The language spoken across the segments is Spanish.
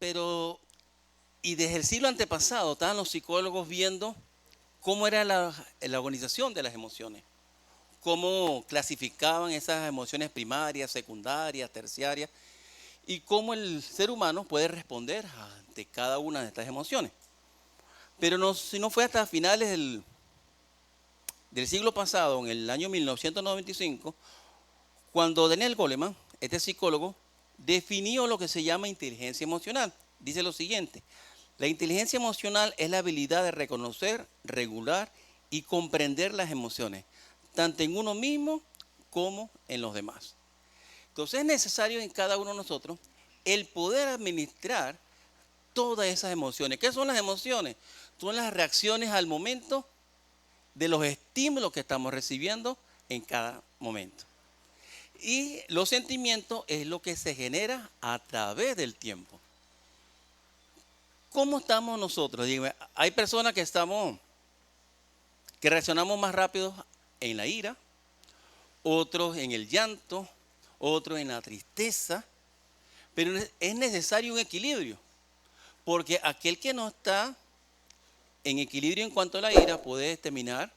Pero, y desde el siglo antepasado estaban los psicólogos viendo cómo era la organización de las emociones, cómo clasificaban esas emociones primarias, secundarias, terciarias, y cómo el ser humano puede responder ante cada una de estas emociones. Pero no, si no fue hasta finales del siglo pasado, en el año 1995, cuando Daniel Goleman, este psicólogo, definió lo que se llama inteligencia emocional. Dice lo siguiente: la inteligencia emocional es la habilidad de reconocer, regular y comprender las emociones, tanto en uno mismo como en los demás. Entonces es necesario en cada uno de nosotros el poder administrar todas esas emociones. ¿Qué son las emociones? Son las reacciones al momento de los estímulos que estamos recibiendo en cada momento. Y los sentimientos es lo que se genera a través del tiempo. ¿Cómo estamos nosotros? Dígame, hay personas que reaccionamos más rápido en la ira, otros en el llanto, otros en la tristeza, pero es necesario un equilibrio, porque aquel que no está en equilibrio en cuanto a la ira puede terminar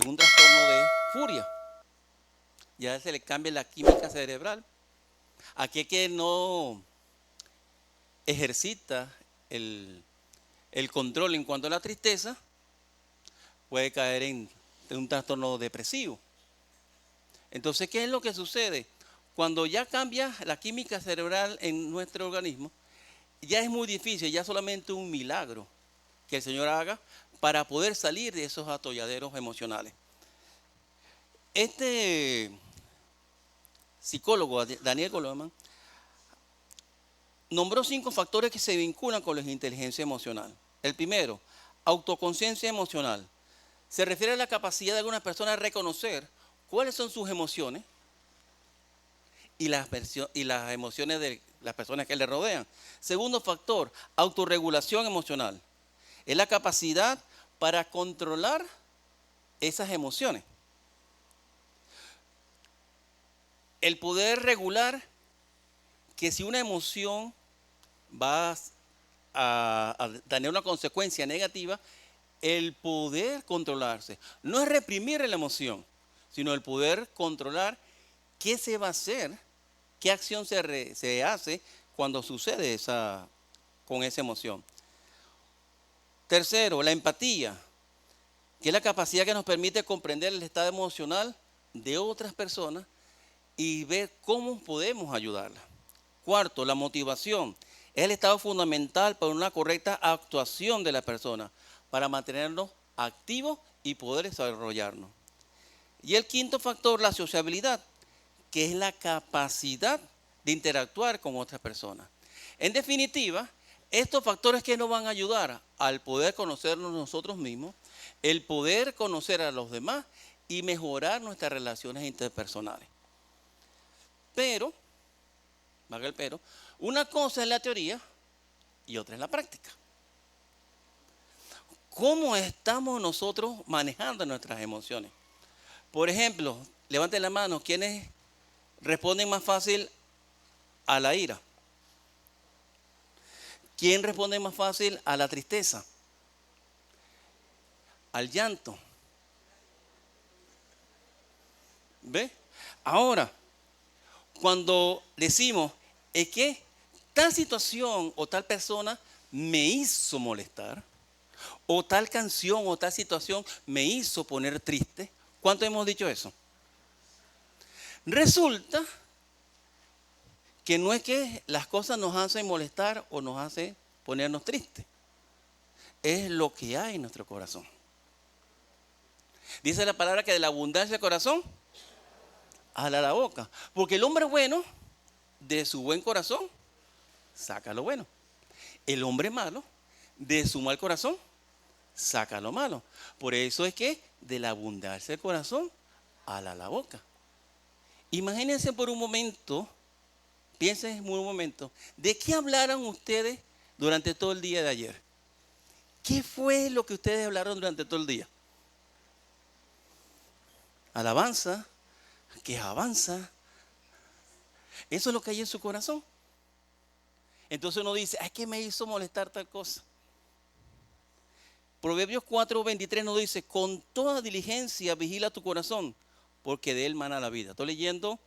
en un trastorno de furia. Ya se le cambia la química cerebral. Aquel que no ejercita el control en cuanto a la tristeza puede caer en un trastorno depresivo. Entonces, ¿qué es lo que sucede? Cuando ya cambia la química cerebral en nuestro organismo, ya es muy difícil, ya solamente un milagro que el Señor haga para poder salir de esos atolladeros emocionales. Este psicólogo, Daniel Goleman, nombró 5 factores que se vinculan con la inteligencia emocional. El primero, autoconciencia emocional. Se refiere a la capacidad de algunas personas de reconocer cuáles son sus emociones y las emociones de las personas que le rodean. Segundo factor, autorregulación emocional. Es la capacidad para controlar esas emociones. El poder regular que si una emoción va a tener una consecuencia negativa, el poder controlarse. No es reprimir la emoción, sino el poder controlar qué se va a hacer, qué acción se hace cuando sucede con esa emoción. Tercero, la empatía, que es la capacidad que nos permite comprender el estado emocional de otras personas y ver cómo podemos ayudarlas. Cuarto, la motivación. Es el estado fundamental para una correcta actuación de la persona, para mantenernos activos y poder desarrollarnos. Y el quinto factor, la sociabilidad, que es la capacidad de interactuar con otras personas. En definitiva, estos factores que nos van a ayudar al poder conocernos nosotros mismos, el poder conocer a los demás y mejorar nuestras relaciones interpersonales. Pero, valga el pero, una cosa es la teoría y otra es la práctica. ¿Cómo estamos nosotros manejando nuestras emociones? Por ejemplo, levanten la mano, ¿quiénes responden más fácil a la ira? ¿Quién responde más fácil a la tristeza? Al llanto. ¿Ve? Ahora, cuando decimos, es que tal situación o tal persona me hizo molestar, o tal canción o tal situación me hizo poner triste, ¿cuánto hemos dicho eso? Resulta que no es que las cosas nos hacen molestar o nos hacen ponernos tristes, es lo que hay en nuestro corazón. Dice la palabra que de la abundancia del corazón habla la boca, porque el hombre bueno de su buen corazón saca lo bueno. El hombre malo de su mal corazón saca lo malo. Por eso es que de la abundancia del corazón habla la boca. Imagínense por un momento, piensen por un momento, ¿de qué hablaron ustedes durante todo el día de ayer? ¿Qué fue lo que ustedes hablaron durante todo el día? Alabanza, que avanza. Eso es lo que hay en su corazón. Entonces uno dice, ay, ¿qué me hizo molestar tal cosa? Proverbios 4:23 nos dice, con toda diligencia vigila tu corazón, porque de él mana la vida. Estoy leyendo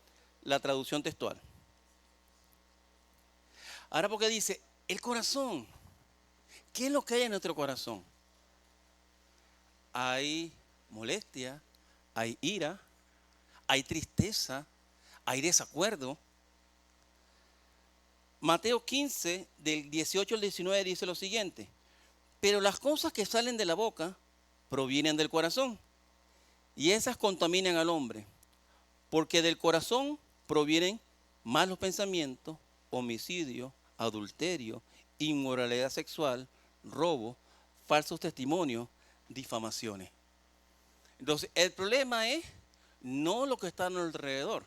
la traducción textual. Ahora porque dice, el corazón, ¿qué es lo que hay en nuestro corazón? Hay molestia, hay ira, hay tristeza, hay desacuerdo. Mateo 15, del 18 al 19 dice lo siguiente, pero las cosas que salen de la boca provienen del corazón y esas contaminan al hombre, porque del corazón provienen malos pensamientos, homicidio, adulterio, inmoralidad sexual, robo, falsos testimonios, difamaciones. Entonces, el problema es no lo que está a nuestro alrededor,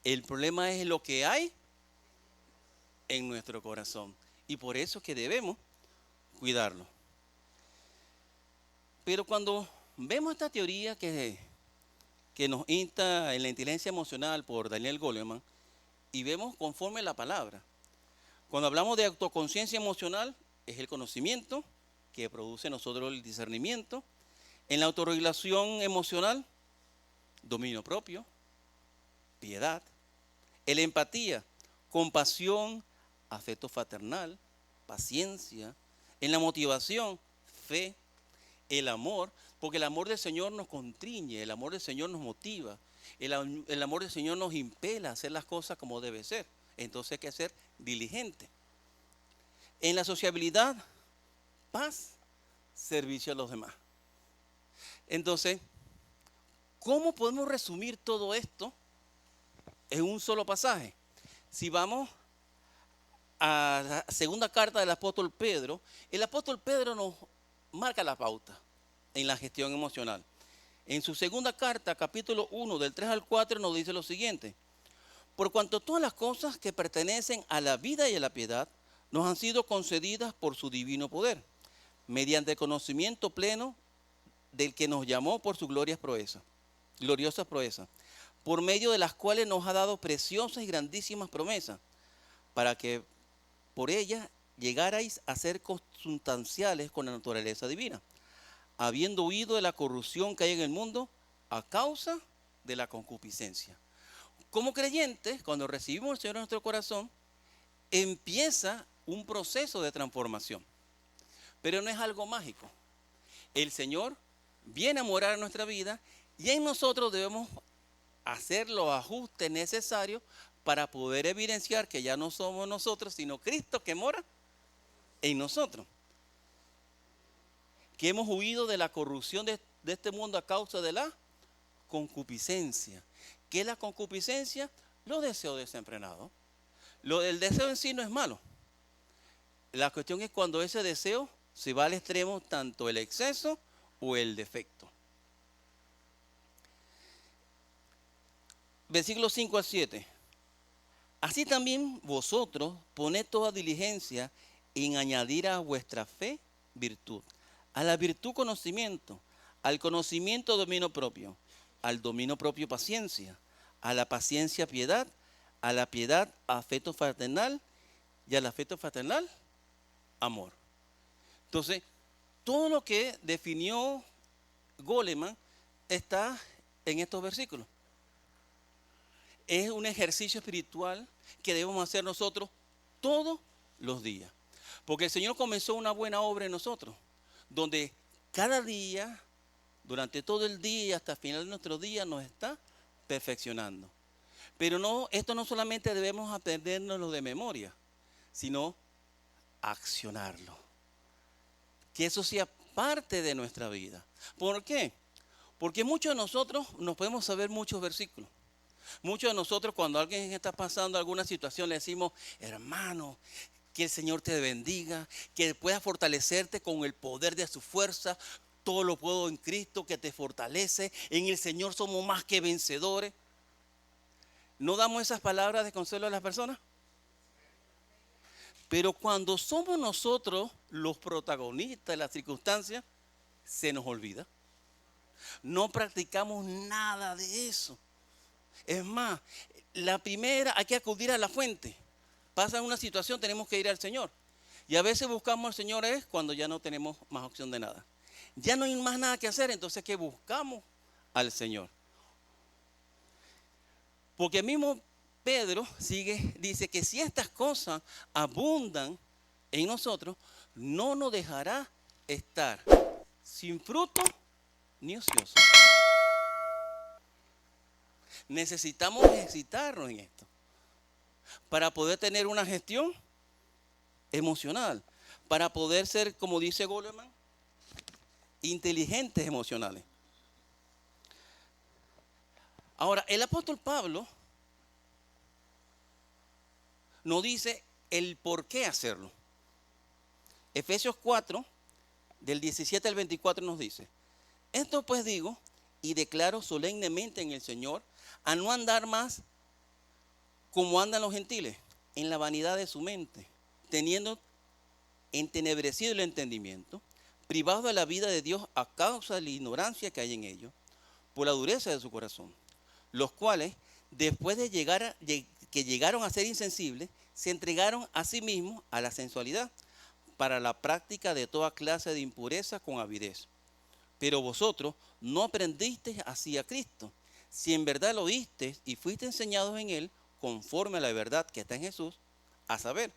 el problema es lo que hay en nuestro corazón. Y por eso es que debemos cuidarlo. Pero cuando vemos esta teoría que nos insta en la inteligencia emocional por Daniel Goleman, y vemos conforme la palabra, cuando hablamos de autoconciencia emocional, es el conocimiento que produce en nosotros el discernimiento. En la autorregulación emocional, dominio propio, piedad. En la empatía, compasión, afecto fraternal, paciencia. En la motivación, fe. El amor, porque el amor del Señor nos constriñe, el amor del Señor nos motiva, el amor del Señor nos impela a hacer las cosas como debe ser. Entonces hay que ser diligente. En la sociabilidad, paz, servicio a los demás. Entonces, ¿cómo podemos resumir todo esto en un solo pasaje? Si vamos a la segunda carta del apóstol Pedro, el apóstol Pedro nos marca la pauta en la gestión emocional. En su segunda carta, capítulo 1, del 3 al 4, nos dice lo siguiente. Por cuanto todas las cosas que pertenecen a la vida y a la piedad nos han sido concedidas por su divino poder, mediante el conocimiento pleno del que nos llamó por su gloriosas proezas, por medio de las cuales nos ha dado preciosas y grandísimas promesas, para que por ellas llegarais a ser consustanciales con la naturaleza divina, habiendo huido de la corrupción que hay en el mundo a causa de la concupiscencia. Como creyentes, cuando recibimos al Señor en nuestro corazón, empieza un proceso de transformación. Pero no es algo mágico. El Señor viene a morar en nuestra vida y en nosotros debemos hacer los ajustes necesarios para poder evidenciar que ya no somos nosotros, sino Cristo que mora en nosotros. Que hemos huido de la corrupción de este mundo a causa de la concupiscencia. ¿Qué es la concupiscencia? Los deseos desenfrenados. El deseo en sí no es malo. La cuestión es cuando ese deseo se va al extremo, tanto el exceso o el defecto. Versículos 5 al 7. Así también vosotros poned toda diligencia en añadir a vuestra fe virtud, a la virtud conocimiento, al conocimiento dominio propio, al dominio propio paciencia, a la paciencia piedad, a la piedad afecto fraternal y al afecto fraternal amor. Entonces, todo lo que definió Goleman está en estos versículos. Es un ejercicio espiritual que debemos hacer nosotros todos los días. Porque el Señor comenzó una buena obra en nosotros, donde cada día, durante todo el día y hasta el final de nuestro día nos está perfeccionando. Pero no, esto no solamente debemos aprendernos de memoria, sino accionarlo. Que eso sea parte de nuestra vida. ¿Por qué? Porque muchos de nosotros nos podemos saber muchos versículos. Muchos de nosotros cuando alguien está pasando alguna situación le decimos, hermano, que el Señor te bendiga, que pueda fortalecerte con el poder de su fuerza. Todo lo puedo en Cristo que te fortalece. En el Señor somos más que vencedores. ¿No damos esas palabras de consuelo a las personas? Pero cuando somos nosotros los protagonistas de las circunstancias, se nos olvida. No practicamos nada de eso. Es más, la primera hay que acudir a la fuente. pasa una situación, tenemos que ir al Señor. Y a veces buscamos al Señor es cuando ya no tenemos más opción de nada. Ya no hay más nada que hacer, entonces ¿qué buscamos? Al Señor. Porque el mismo Pedro dice que si estas cosas abundan en nosotros, no nos dejará estar sin fruto ni ocioso. Necesitamos ejercitarnos en esto para poder tener una gestión emocional, para poder ser, como dice Goleman, inteligentes emocionales. Ahora, el apóstol Pablo nos dice el por qué hacerlo. Efesios 4, del 17 al 24 nos dice: esto pues digo y declaro solemnemente en el Señor, a no andar más como andan los gentiles, en la vanidad de su mente, teniendo entenebrecido el entendimiento, privados de la vida de Dios a causa de la ignorancia que hay en ellos, por la dureza de su corazón, los cuales, después de que llegaron a ser insensibles, se entregaron a sí mismos a la sensualidad, para la práctica de toda clase de impureza con avidez. Pero vosotros no aprendisteis así a Cristo, si en verdad lo oísteis y fuiste enseñados en Él, conforme a la verdad que está en Jesús, a saber,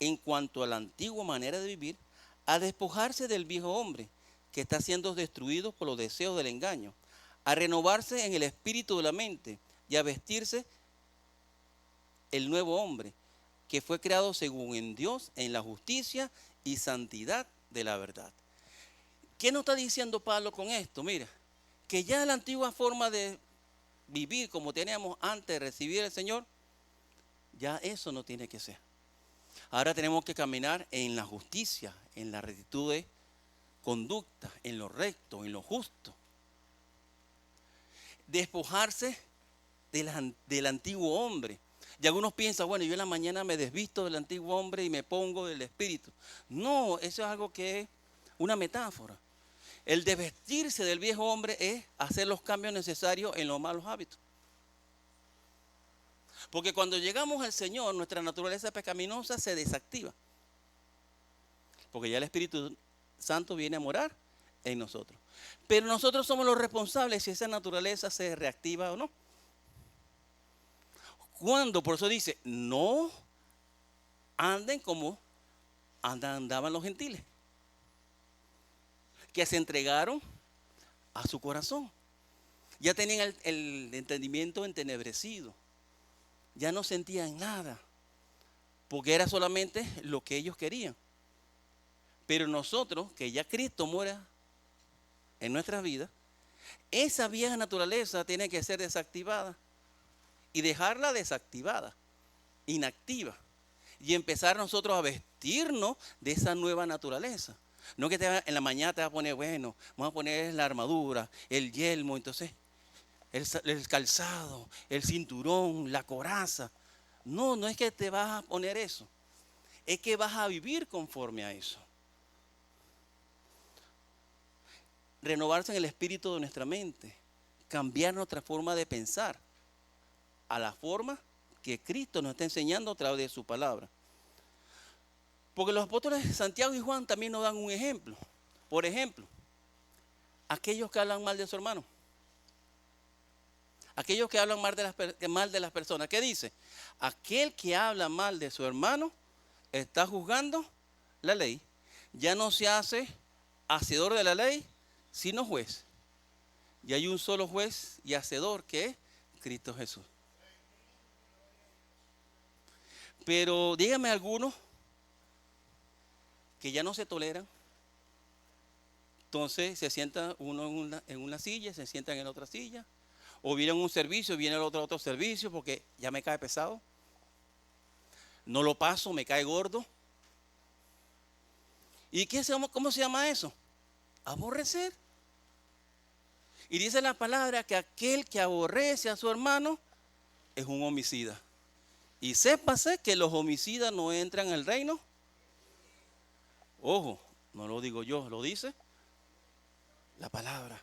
en cuanto a la antigua manera de vivir, a despojarse del viejo hombre, que está siendo destruido por los deseos del engaño, a renovarse en el espíritu de la mente y a vestirse el nuevo hombre, que fue creado según en Dios, en la justicia y santidad de la verdad. ¿Qué nos está diciendo Pablo con esto? Mira, que ya la antigua forma de vivir como teníamos antes de recibir al Señor, ya eso no tiene que ser. Ahora tenemos que caminar en la justicia, en la rectitud de conducta, en lo recto, en lo justo. Despojarse del antiguo hombre. Y algunos piensan, bueno, yo en la mañana me desvisto del antiguo hombre y me pongo del espíritu. No, eso es algo que es una metáfora. El desvestirse del viejo hombre es hacer los cambios necesarios en los malos hábitos. Porque cuando llegamos al Señor, nuestra naturaleza pecaminosa se desactiva. Porque ya el Espíritu Santo viene a morar en nosotros. Pero nosotros somos los responsables si esa naturaleza se reactiva o no. Cuando, por eso dice, no anden como andaban los gentiles, que se entregaron a su corazón. Ya tenían el entendimiento entenebrecido. Ya no sentían nada, porque era solamente lo que ellos querían. Pero nosotros, que ya Cristo muera en nuestras vidas, esa vieja naturaleza tiene que ser desactivada y dejarla desactivada, inactiva, y empezar nosotros a vestirnos de esa nueva naturaleza. No que en la mañana te vas a poner, bueno, vamos a poner la armadura, el yelmo, entonces el calzado, el cinturón, la coraza. No, no es que te vas a poner eso, es que vas a vivir conforme a eso. Renovarse en el espíritu de nuestra mente, cambiar nuestra forma de pensar a la forma que Cristo nos está enseñando a través de su palabra. Porque los apóstoles Santiago y Juan también nos dan un ejemplo. Por ejemplo, aquellos que hablan mal de su hermano. Aquellos que hablan mal de las personas. ¿Qué dice? Aquel que habla mal de su hermano está juzgando la ley. Ya no se hace hacedor de la ley, sino juez. Y hay un solo juez y hacedor, que es Cristo Jesús. Pero díganme algunos que ya no se toleran. Entonces se sienta uno en una silla, se sientan en otra silla. O viene un servicio, viene el otro servicio, porque ya me cae pesado. No lo paso, me cae gordo. ¿Y cómo se llama eso? Aborrecer. Y dice la palabra que aquel que aborrece a su hermano es un homicida. Y sépase que los homicidas no entran al reino. Ojo, no lo digo yo, lo dice la palabra.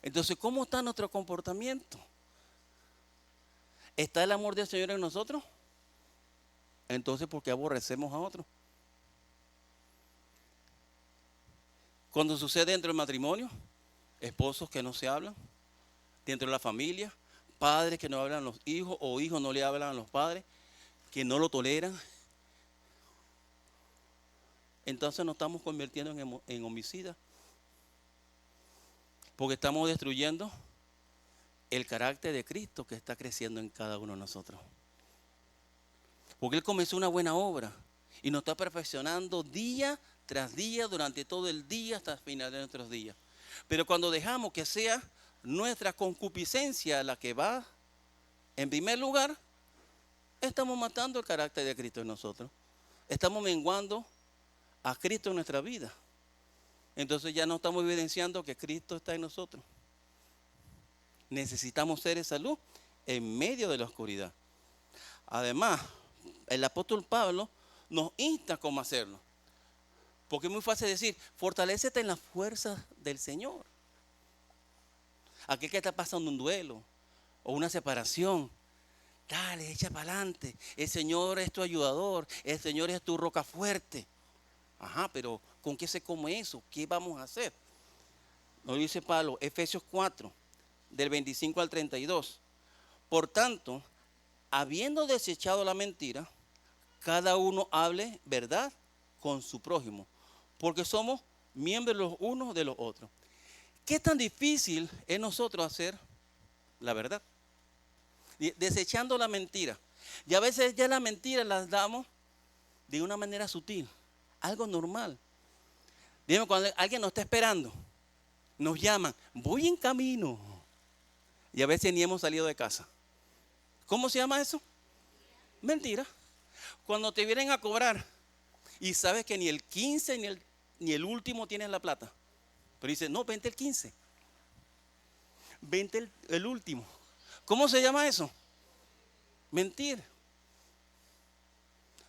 Entonces, ¿cómo está nuestro comportamiento? ¿Está el amor del Señor en nosotros? Entonces, ¿por qué aborrecemos a otros? Cuando sucede dentro del matrimonio, esposos que no se hablan, dentro de la familia, padres que no hablan a los hijos o hijos no le hablan a los padres, que no lo toleran, entonces nos estamos convirtiendo en homicidas, porque estamos destruyendo el carácter de Cristo que está creciendo en cada uno de nosotros. Porque Él comenzó una buena obra y nos está perfeccionando día tras día, durante todo el día hasta el final de nuestros días. Pero cuando dejamos que sea nuestra concupiscencia la que va en primer lugar, estamos matando el carácter de Cristo en nosotros. Estamos menguando a Cristo en nuestra vida. Entonces ya no estamos evidenciando que Cristo está en nosotros. Necesitamos seres de salud en medio de la oscuridad. Además, el apóstol Pablo nos insta a cómo hacerlo. Porque es muy fácil decir, fortalécete en las fuerzas del Señor. Aquel que está pasando un duelo o una separación, dale, echa para adelante. El Señor es tu ayudador, el Señor es tu roca fuerte. Ajá, pero ¿con qué se come eso? ¿Qué vamos a hacer? Nos dice Pablo, Efesios 4, del 25 al 32. Por tanto, habiendo desechado la mentira, cada uno hable verdad con su prójimo, porque somos miembros los unos de los otros. ¿Qué tan difícil es nosotros hacer la verdad? Desechando la mentira. Y a veces ya la mentira las damos de una manera sutil, algo normal. Dime, cuando alguien nos está esperando, nos llaman, voy en camino. Y a veces ni hemos salido de casa. ¿Cómo se llama eso? Mentira. Cuando te vienen a cobrar y sabes que ni el 15 ni el último tienes la plata. Pero dices, no, vente el 15. Vente el último. ¿Cómo se llama eso? Mentir.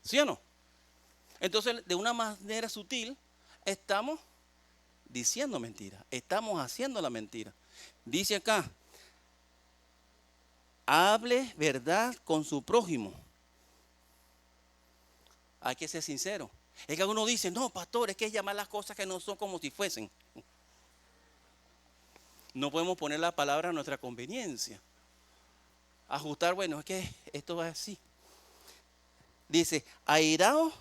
¿Sí o no? Entonces, de una manera sutil, estamos diciendo mentira. Estamos haciendo la mentira. Dice acá, hable verdad con su prójimo. Hay que ser sincero. Es que algunos dicen, no, pastor, es que es llamar las cosas que no son como si fuesen. No podemos poner la palabra a nuestra conveniencia. Ajustar, bueno, es que esto va así. Dice, airaos,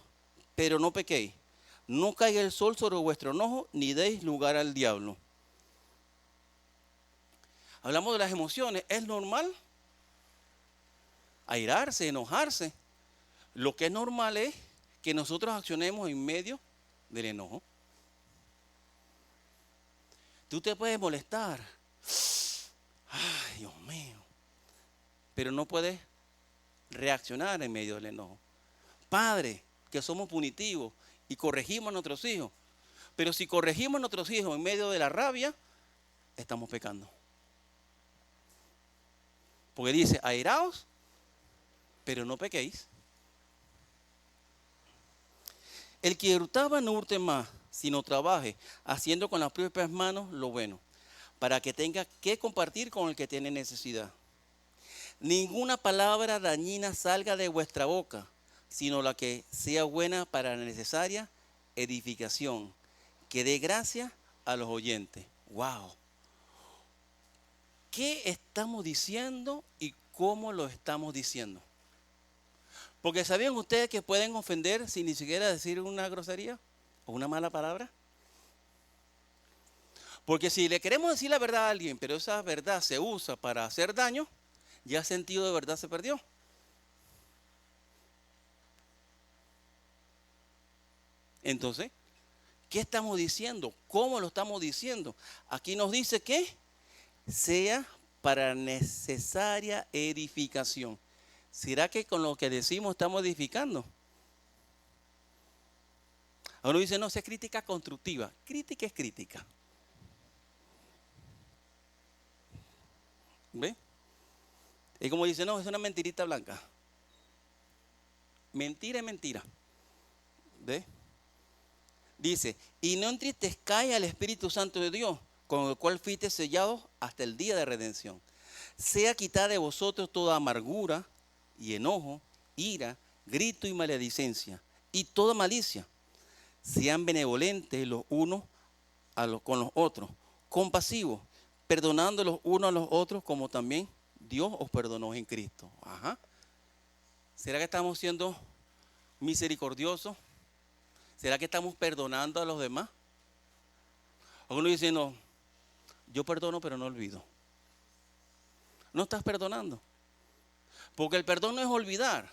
pero no pequéis. No caiga el sol sobre vuestro enojo, ni deis lugar al diablo. Hablamos de las emociones. ¿Es normal airarse, enojarse? Lo que es normal es que nosotros accionemos en medio del enojo. Tú te puedes molestar. Ay, Dios mío. Pero no puedes reaccionar en medio del enojo. Padre, que somos punitivos y corregimos a nuestros hijos. Pero si corregimos a nuestros hijos en medio de la rabia, estamos pecando. Porque dice, airaos, pero no pequéis. El que hurtaba no hurte más, sino trabaje, haciendo con las propias manos lo bueno, para que tenga que compartir con el que tiene necesidad. Ninguna palabra dañina salga de vuestra boca, sino la que sea buena para la necesaria edificación, que dé gracia a los oyentes. ¡Wow! ¿Qué estamos diciendo y cómo lo estamos diciendo? Porque ¿sabían ustedes que pueden ofender sin ni siquiera decir una grosería o una mala palabra? Porque si le queremos decir la verdad a alguien, pero esa verdad se usa para hacer daño, ya el sentido de verdad se perdió. Entonces, ¿qué estamos diciendo? ¿Cómo lo estamos diciendo? Aquí nos dice que sea para necesaria edificación. ¿Será que con lo que decimos estamos edificando? Uno dice, no, es crítica constructiva. Crítica es crítica. ¿Ve? Es como dice, no, es una mentirita blanca. Mentira es mentira. ¿Ve? Dice, y no entristezcáis al Espíritu Santo de Dios, con el cual fuiste sellados hasta el día de redención. Sea quitada de vosotros toda amargura y enojo, ira, grito y maledicencia y toda malicia. Sean benevolentes los unos con los otros, compasivos, perdonando los unos a los otros como también Dios os perdonó en Cristo. Ajá. ¿Será que estamos siendo misericordiosos? ¿Será que estamos perdonando a los demás? Algunos dicen, no, yo perdono pero no olvido. No estás perdonando. Porque el perdón no es olvidar.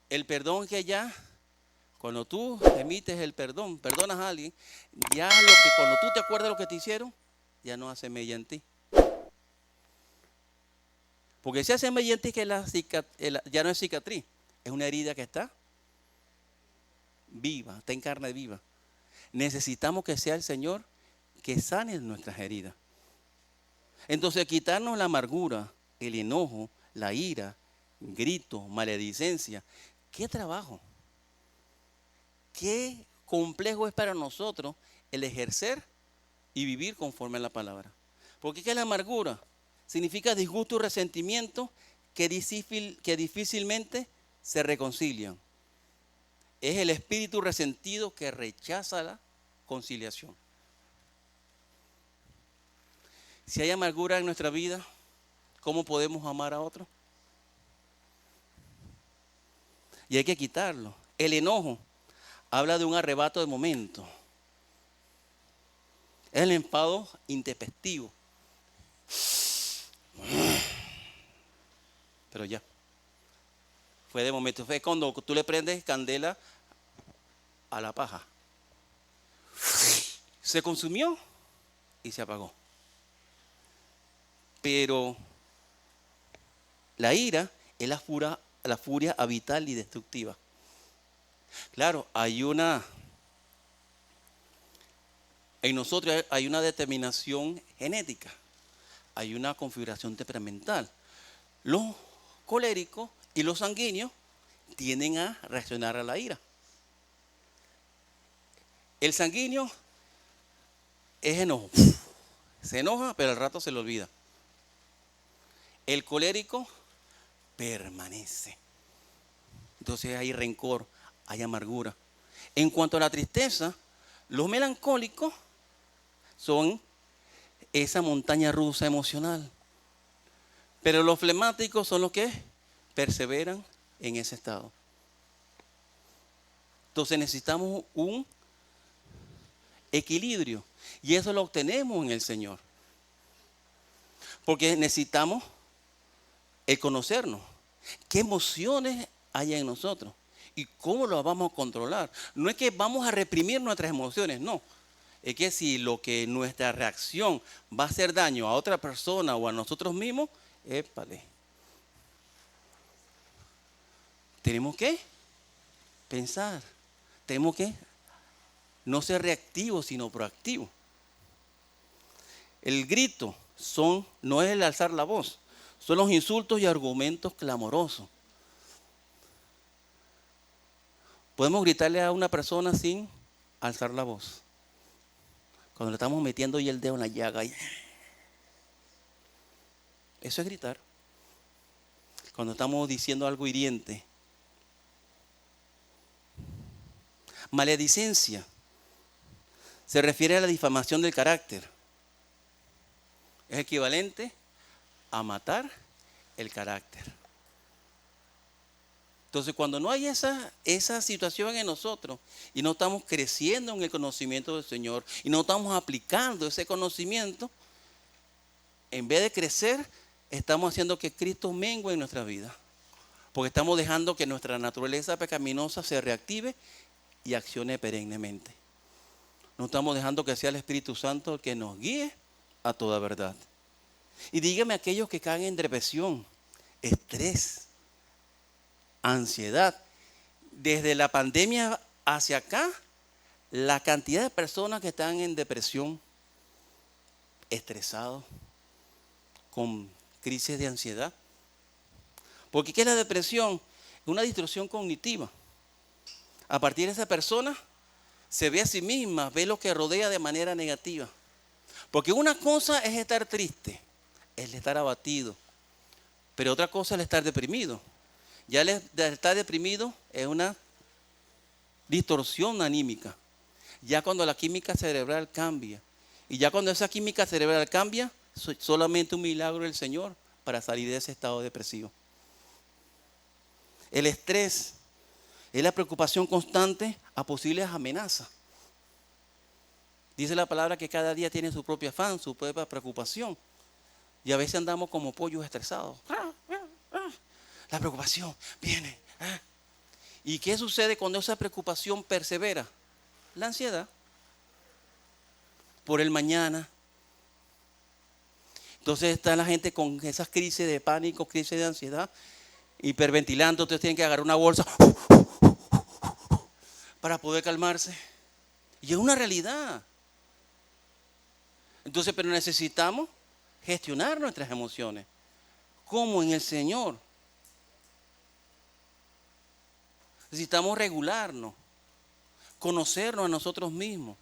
El perdón es que ya, cuando tú emites el perdón, perdonas a alguien, ya cuando tú te acuerdas de lo que te hicieron, ya no hace mella en ti. Porque si hace mella en ti que ya no es cicatriz, es una herida que está viva, está en carne viva. Necesitamos que sea el Señor que sane nuestras heridas. Entonces, quitarnos la amargura, el enojo, la ira, grito, maledicencia. ¿Qué trabajo? ¿Qué complejo es para nosotros el ejercer y vivir conforme a la palabra? Porque ¿qué es la amargura? Significa disgusto y resentimiento que difícilmente se reconcilian. Es el espíritu resentido que rechaza la conciliación. Si hay amargura en nuestra vida, ¿cómo podemos amar a otros? Y hay que quitarlo. El enojo habla de un arrebato de momento. Es el enfado intempestivo. Pero ya. Fue de momento. Fue cuando tú le prendes candela a la paja. Se consumió y se apagó. Pero la ira es la furia vital y destructiva. Claro, en nosotros hay una determinación genética, hay una configuración temperamental. Los coléricos y los sanguíneos tienden a reaccionar a la ira. El sanguíneo es enojo. Se enoja, pero al rato se le olvida. El colérico permanece. Entonces hay rencor, hay amargura. En cuanto a la tristeza, los melancólicos son esa montaña rusa emocional. Pero los flemáticos son los que perseveran en ese estado. Entonces necesitamos un equilibrio. Y eso lo obtenemos en el Señor. Porque necesitamos el conocernos. ¿Qué emociones hay en nosotros? ¿Y cómo las vamos a controlar? No es que vamos a reprimir nuestras emociones, no. Es que si nuestra reacción va a hacer daño a otra persona o a nosotros mismos, épale. Tenemos que pensar. Tenemos que no ser reactivos, sino proactivos. El grito no es el alzar la voz, son los insultos y argumentos clamorosos. Podemos gritarle a una persona sin alzar la voz. Cuando le estamos metiendo ya el dedo en la llaga. Eso es gritar. Cuando estamos diciendo algo hiriente. Maledicencia se refiere a la difamación del carácter. Es equivalente a matar el carácter. Entonces, cuando no hay esa situación en nosotros y no estamos creciendo en el conocimiento del Señor y no estamos aplicando ese conocimiento, en vez de crecer, estamos haciendo que Cristo mengue en nuestra vida. Porque estamos dejando que nuestra naturaleza pecaminosa se reactive y accione perennemente. No estamos dejando que sea el Espíritu Santo el que nos guíe a toda verdad. Y dígame aquellos que caen en depresión, estrés, ansiedad. Desde la pandemia hacia acá, la cantidad de personas que están en depresión, estresados, con crisis de ansiedad. Porque ¿qué es la depresión? Es una distorsión cognitiva. A partir de esa persona se ve a sí misma, ve lo que rodea de manera negativa. Porque una cosa es estar triste, es estar abatido. Pero otra cosa es estar deprimido. Ya el estar deprimido es una distorsión anímica. Ya cuando la química cerebral cambia, y ya cuando esa química cerebral cambia, solamente un milagro del Señor para salir de ese estado depresivo. El estrés es la preocupación constante a posibles amenazas. Dice la palabra que cada día tiene su propio afán, su propia preocupación. Y a veces andamos como pollos estresados. La preocupación viene. ¿Y qué sucede cuando esa preocupación persevera? La ansiedad. Por el mañana. Entonces está la gente con esas crisis de pánico, crisis de ansiedad, hiperventilando. Entonces tienen que agarrar una bolsa para poder calmarse. Y es una realidad. Entonces, pero necesitamos gestionar nuestras emociones. ¿Cómo? En el Señor. Necesitamos regularnos, conocernos a nosotros mismos.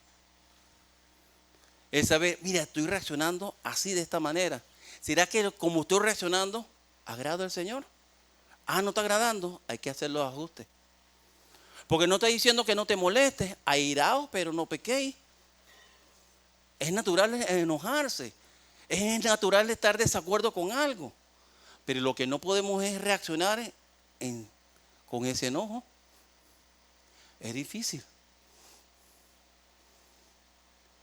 Es saber, mira, estoy reaccionando así de esta manera. ¿Será que como estoy reaccionando, agrado al Señor? No está agradando, hay que hacer los ajustes. Porque no está diciendo que no te molestes, airaos, pero no pequéis. Es natural enojarse, es natural estar de desacuerdo con algo. Pero lo que no podemos es reaccionar con ese enojo. Es difícil.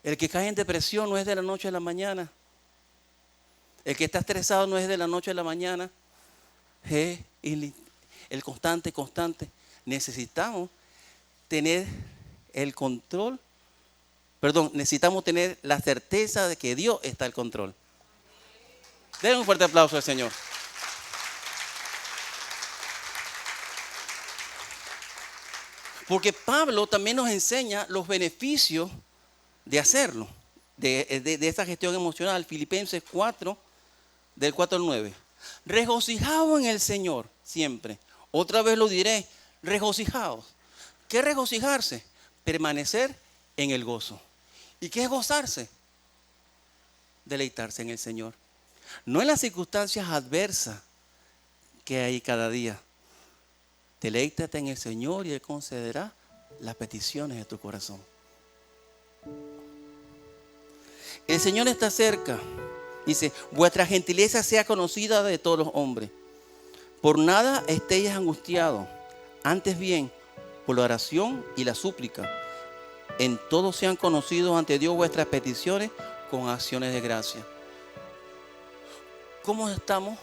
El que cae en depresión no es de la noche a la mañana. El que está estresado no es de la noche a la mañana. Es el constante. Necesitamos tener el control. Necesitamos tener la certeza de que Dios está al control. Den un fuerte aplauso al Señor. Porque Pablo también nos enseña los beneficios de hacerlo, de esa gestión emocional. Filipenses 4, del 4 al 9. Regocijaos en el Señor siempre. Otra vez lo diré, regocijaos. ¿Qué es regocijarse? Permanecer en el gozo. ¿Y qué es gozarse? Deleitarse en el Señor. No en las circunstancias adversas que hay cada día. Deleítate en el Señor y Él concederá las peticiones de tu corazón. El Señor está cerca. Dice, vuestra gentileza sea conocida de todos los hombres. Por nada estéis angustiados. Antes bien, por la oración y la súplica, en todo sean conocidos ante Dios vuestras peticiones con acciones de gracia. ¿Cómo estamos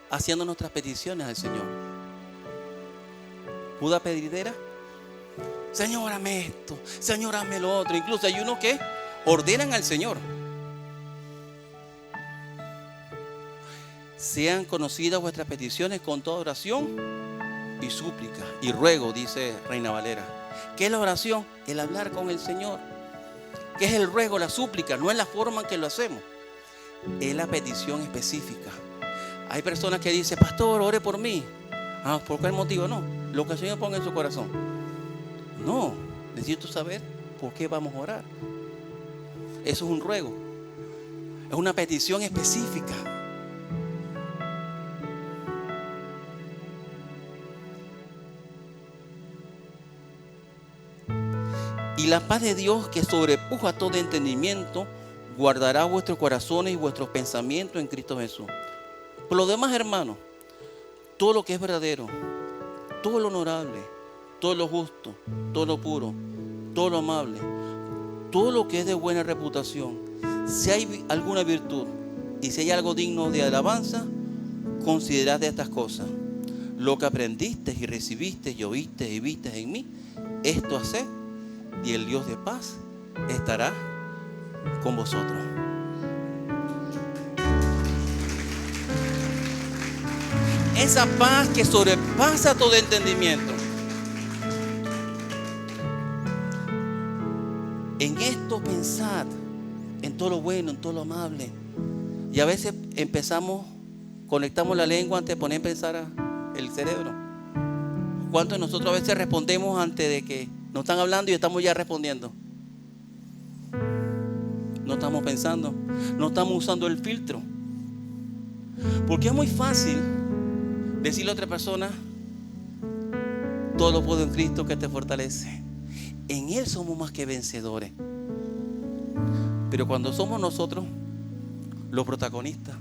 haciendo nuestras peticiones al Señor? ¿Judas pedidera? Señor, hazme esto. Señor, hazme lo otro. Incluso hay unos que ordenan al Señor. Sean conocidas vuestras peticiones con toda oración y súplica y ruego, dice Reina Valera. ¿Qué es la oración? El hablar con el Señor. ¿Qué es el ruego? La súplica. No es la forma en que lo hacemos. Es la petición específica. Hay personas que dicen, pastor, ore por mí. ¿Por qué motivo? No. Lo que el Señor ponga en su corazón. No. Necesito saber por qué vamos a orar. Eso es un ruego. Es una petición específica. Y la paz de Dios, que sobrepuja todo entendimiento, guardará vuestros corazones y vuestros pensamientos en Cristo Jesús. Por lo demás, hermanos, todo lo que es verdadero, todo lo honorable, todo lo justo, todo lo puro, todo lo amable, todo lo que es de buena reputación, si hay alguna virtud y si hay algo digno de alabanza, considerad de estas cosas. Lo que aprendiste y recibiste y oíste y viste en mí, esto haced, y el Dios de paz estará con vosotros. Esa paz que sobrepasa todo entendimiento. En esto pensad, en todo lo bueno, en todo lo amable. Y a veces conectamos la lengua antes de poner a pensar el cerebro. ¿Cuántos de nosotros a veces respondemos antes de que nos están hablando y estamos ya respondiendo? No estamos pensando, no estamos usando el filtro. Porque es muy fácil decirle a otra persona, todo lo puedo en Cristo que te fortalece. En Él somos más que vencedores. Pero cuando somos nosotros los protagonistas,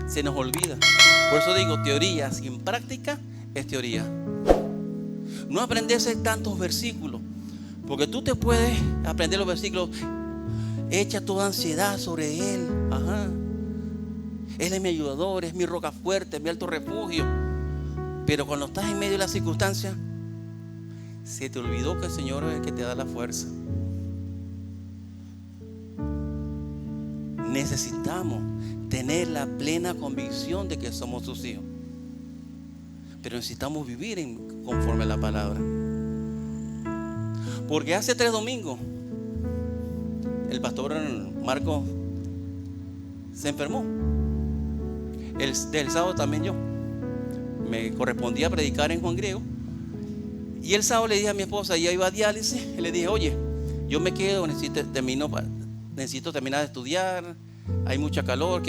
se nos olvida. Por eso digo, teoría sin práctica es teoría. No aprenderse tantos versículos, porque tú te puedes aprender los versículos. Echa toda ansiedad sobre Él. Ajá. Él es mi ayudador, es mi roca fuerte, es mi alto refugio. Pero cuando estás en medio de las circunstancias, se te olvidó que el Señor es el que te da la fuerza. Necesitamos tener la plena convicción de que somos sus hijos. Pero necesitamos vivir conforme a la palabra. Porque hace 3 domingos el pastor Marco se enfermó. Del sábado también yo. Me correspondía predicar en Juan Griego. Y el sábado le dije a mi esposa, ella iba a diálisis, y le dije, oye, yo me quedo, necesito terminar de estudiar, hay mucha calor,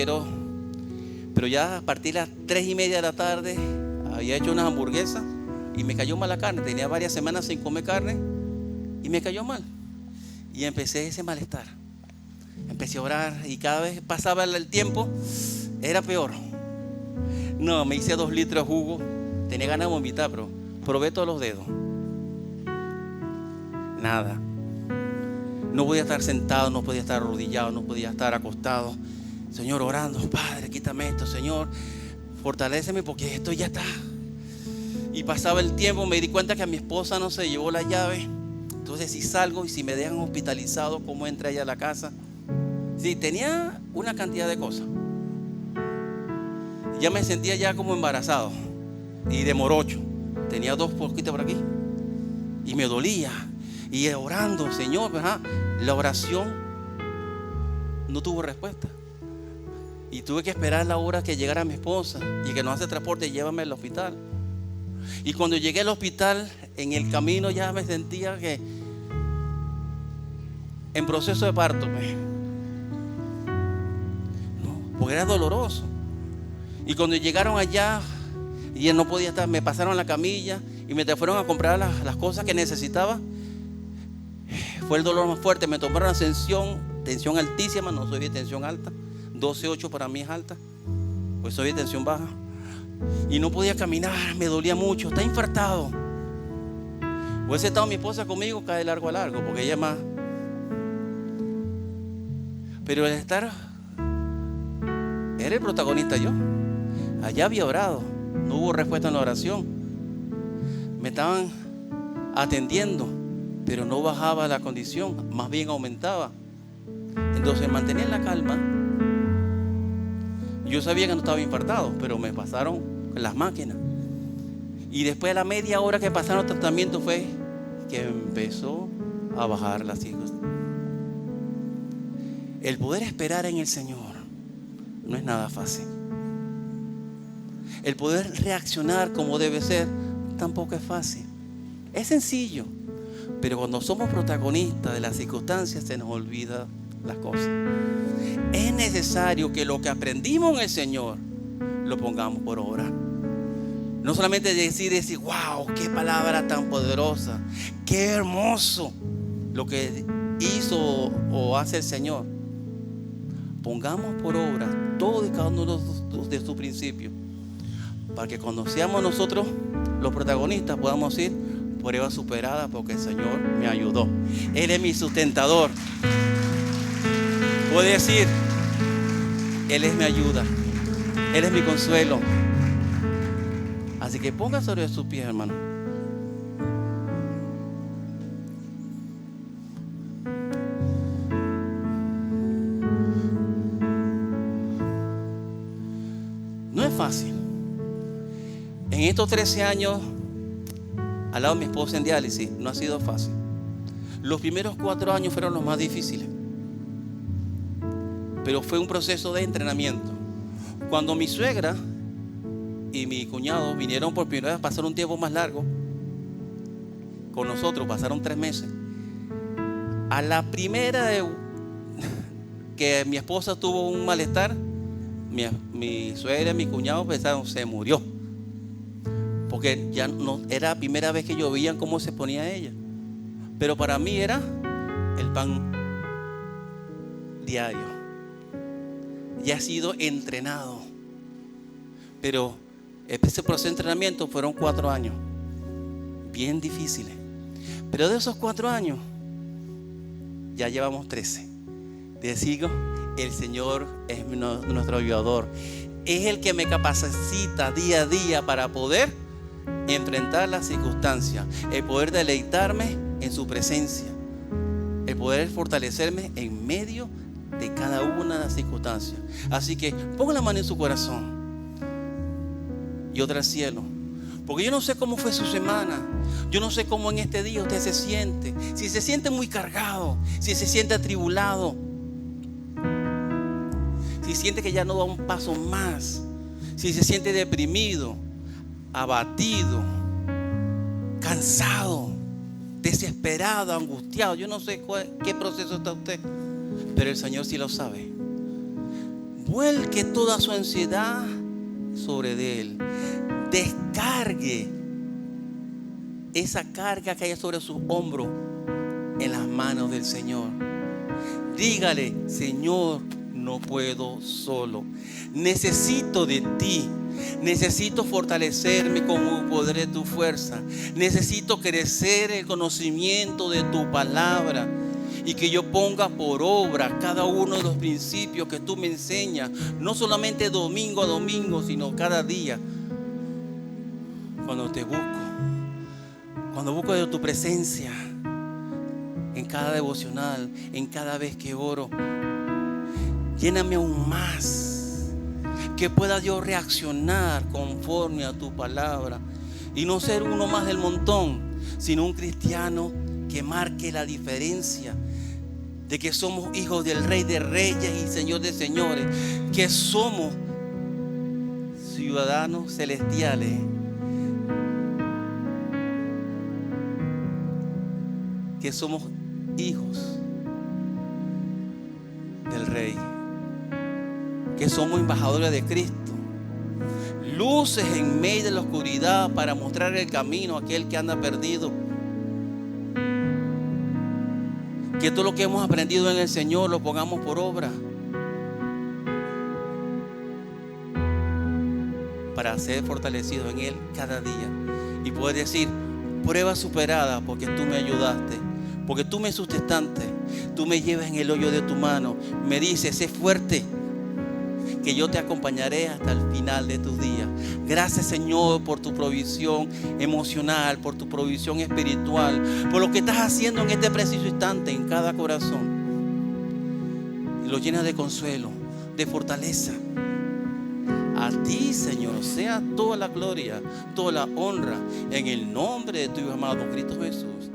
pero ya a partir de las 3:30 de la tarde había hecho unas hamburguesas y me cayó mal la carne. Tenía varias semanas sin comer carne y me cayó mal. Y empecé ese malestar. Empecé a orar y cada vez pasaba el tiempo, era peor. No, me hice 2 litros de jugo, tenía ganas de vomitar, pero probé todos los dedos. Nada. No podía estar sentado, no podía estar arrodillado, no podía estar acostado. Señor, orando, Padre, quítame esto, Señor, fortaléceme porque esto ya está. Y pasaba el tiempo, me di cuenta que a mi esposa no se llevó la llave. Entonces, si salgo y si me dejan hospitalizado, ¿cómo entra ella a la casa? Sí, tenía una cantidad de cosas. Ya me sentía ya como embarazado y de morocho. Tenía 2 poquitos por aquí y me dolía. Y orando, Señor, la oración no tuvo respuesta. Y tuve que esperar la hora que llegara mi esposa y que nos hace transporte y llévame al hospital. Y cuando llegué al hospital, en el camino ya me sentía que en proceso de parto, porque era doloroso. Y cuando llegaron allá y él no podía estar, me pasaron la camilla y me fueron a comprar las cosas que necesitaba. Fue el dolor más fuerte. Me tomaron la tensión altísima. No soy de tensión alta, 12.8 para mí es alta, pues soy de tensión baja. Y no podía caminar, me dolía mucho, está infartado. Hubiese estado mi esposa conmigo, cae largo a largo, porque ella más. Pero el estar, era el protagonista yo. Allá había orado, no hubo respuesta en la oración. Me estaban atendiendo, pero no bajaba la condición, más bien aumentaba. Entonces mantenía la calma. Yo sabía que no estaba infartado, pero me pasaron las máquinas. Y después de la media hora que pasaron el tratamiento fue que empezó a bajar las cifras. El poder esperar en el Señor no es nada fácil. El poder reaccionar como debe ser tampoco es fácil. Es sencillo, pero cuando somos protagonistas de las circunstancias se nos olvida las cosas. Es necesario que lo que aprendimos en el Señor lo pongamos por obra. No solamente decir, wow, qué palabra tan poderosa, qué hermoso lo que hizo o hace el Señor. Pongamos por obra todo y cada uno de sus principios, para que cuando seamos nosotros los protagonistas podamos decir, prueba superada porque el Señor me ayudó. Él es mi sustentador. Puede decir, Él es mi ayuda, Él es mi consuelo. Así que ponga sobre sus pies, hermano. No es fácil. En estos 13 años al lado de mi esposa en diálisis no ha sido fácil. Los primeros 4 años fueron los más difíciles, pero fue un proceso de entrenamiento. Cuando mi suegra y mi cuñado vinieron por primera vez a pasar un tiempo más largo con nosotros, pasaron 3 meses. A la primera que mi esposa tuvo un malestar, mi suegra y mi cuñado pensaron, se murió. porque ya no era la primera vez que ellos veían cómo se ponía ella. Pero para mí era el pan diario. Ya ha sido entrenado. Pero ese proceso de entrenamiento fueron 4 años. Bien difíciles. Pero de esos 4 años, ya llevamos 13. Decido, el Señor es nuestro ayudador. Es el que me capacita día a día para poder enfrentar las circunstancias, el poder deleitarme en su presencia, el poder fortalecerme en medio de cada una de las circunstancias. Así que ponga la mano en su corazón y otra al cielo, porque yo no sé cómo fue su semana, yo no sé cómo en este día usted se siente, si se siente muy cargado, si se siente atribulado, si siente que ya no da un paso más, si se siente deprimido, abatido, cansado, desesperado, angustiado. Yo no sé qué proceso está usted, pero el Señor sí lo sabe. Vuelque toda su ansiedad sobre Él. Descargue esa carga que hay sobre sus hombros en las manos del Señor. Dígale: Señor, no puedo solo. Necesito de ti. Necesito fortalecerme con el poder de tu fuerza. Necesito crecer en el conocimiento de tu palabra. Y que yo ponga por obra cada uno de los principios que tú me enseñas. No solamente domingo a domingo, sino cada día. Cuando te busco. Cuando busco de tu presencia. En cada devocional. En cada vez que oro. Lléname aún más, que pueda yo reaccionar conforme a tu palabra y no ser uno más del montón, sino un cristiano que marque la diferencia de que somos hijos del Rey de Reyes y Señor de Señores, que somos ciudadanos celestiales, que somos hijos del Rey, que somos embajadores de Cristo, luces en medio de la oscuridad para mostrar el camino a aquel que anda perdido. Que todo lo que hemos aprendido en el Señor lo pongamos por obra para ser fortalecidos en Él cada día y poder decir: prueba superada, porque tú me ayudaste, porque tú me sustentaste, tú me llevas en el hoyo de tu mano, me dices: sé fuerte, que yo te acompañaré hasta el final de tus días. Gracias, Señor, por tu provisión emocional, por tu provisión espiritual, por lo que estás haciendo en este preciso instante en cada corazón. Y lo llenas de consuelo, de fortaleza. A ti, Señor, sea toda la gloria, toda la honra, en el nombre de tu Hijo amado Cristo Jesús.